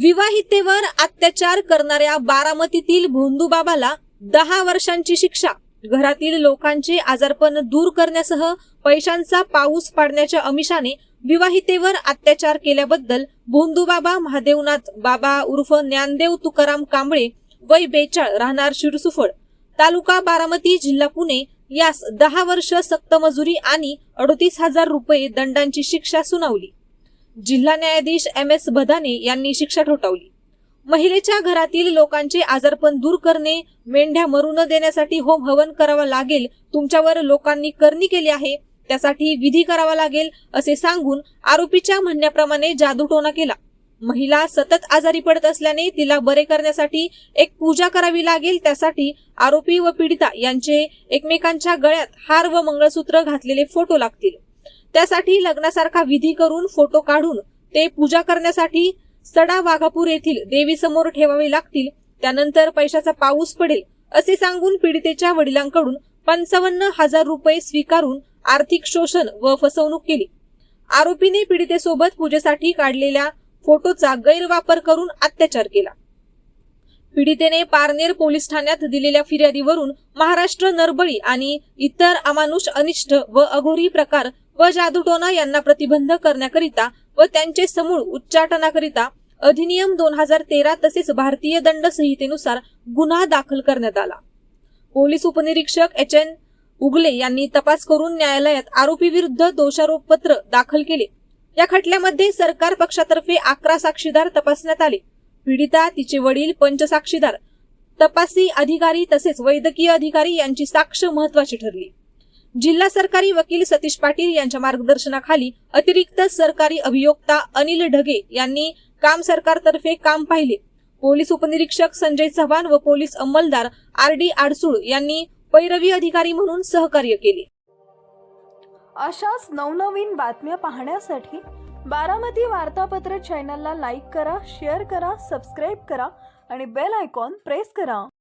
विवाहितेवर अत्याचार करणाऱ्या बारामतीतील भोंदूबाबाला 10 वर्षांची शिक्षा। घरातील लोकांचे आजारपण दूर करण्यासह पैशांचा पाऊस पाडण्याच्या आमिषाने विवाहितेवर अत्याचार केल्याबद्दल भोंदूबाबा महादेवनाथ बाबा उर्फ ज्ञानदेव तुकाराम कांबळे वय 42 राहणार शिरसुफळ तालुका बारामती जिल्हा पुणे यास 10 वर्ष सक्त मजुरी आणि 38,000 रुपये दंडाची शिक्षा सुनावली। जिल्हा न्यायाधीश MS भदाने यांनी शिक्षा ठोठावली। महिलेच्या घरातील लोकांचे आजारपण दूर करणे, मेंढ्या मरू न देण्यासाठी होम हवन करावा लागेल, तुमच्यावर लोकांनी करणी केली आहे त्यासाठी विधी करावा लागेल असे सांगून आरोपीच्या म्हणण्याप्रमाणे जादूटोणा केला। महिला सतत आजारी पडत असल्याने तिला बरे करण्यासाठी एक पूजा करावी लागेल, त्यासाठी आरोपी व पीडिता यांचे एकमेकांच्या गळ्यात हार व मंगळसूत्र घातलेले फोटो लागतील। त्यासाठी लग्नासारखा विधी करून फोटो काढून ते पूजा करण्यासाठी सडा वाघापूर येथील देवीसमोर ठेवावे लागतील। त्यानंतर पैशाचा पाऊस पडेल असे सांगून पीडितेच्या वडिलांकडून 55,000 रुपये स्वीकारून आर्थिक शोषण व फसवणूक केली। आरोपीने पीडितेसोबत पूजेसाठी काढलेल्या फोटोचा गैरवापर करून अत्याचार केला। पीडितेने पारनेर पोलीस ठाण्यात दिलेल्या फिर्यादीवरून महाराष्ट्र नरबळी आणि इतर अमानुष अनिष्ट व अघोरी प्रकार व जादूटोणा यांना प्रतिबंध करण्याकरिता व त्यांचे समूळ उच्चाटनाकरिता अधिनियम 2013 तसेच भारतीय दंड संहितेनुसार गुन्हा दाखल करण्यात आला। पोलीस उपनिरीक्षक HN उगले यांनी तपास करून न्यायालयात आरोपी विरुद्ध दोषारोपपत्र दाखल केले। या खटल्यामध्ये सरकार पक्षातर्फे 11 साक्षीदार तपासण्यात आले। पीडिता, तिचे वडील, पंचसाक्षीदार, तपासी अधिकारी तसेच वैद्यकीय अधिकारी यांची साक्ष महत्वाची ठरली। जिल्हा सरकारी वकील सतीश पाटील यांच्या मार्गदर्शनाखाली अतिरिक्त सरकारी अभियोक्ता अनिल ढगे यांनी काम सरकारतर्फे काम पाहिले। पोलीस उपनिरीक्षक संजय चव्हाण व पोलीस अंमलदार RD आडसूळ यांनी पैरवी अधिकारी म्हणून सहकार्य केले। अशाच नवनवीन बातम्या पाहण्यासाठी बारामती वार्तापत्र चॅनलला लाईक करा, शेअर करा, सबस्क्राईब करा आणि बेल आयकॉन प्रेस करा।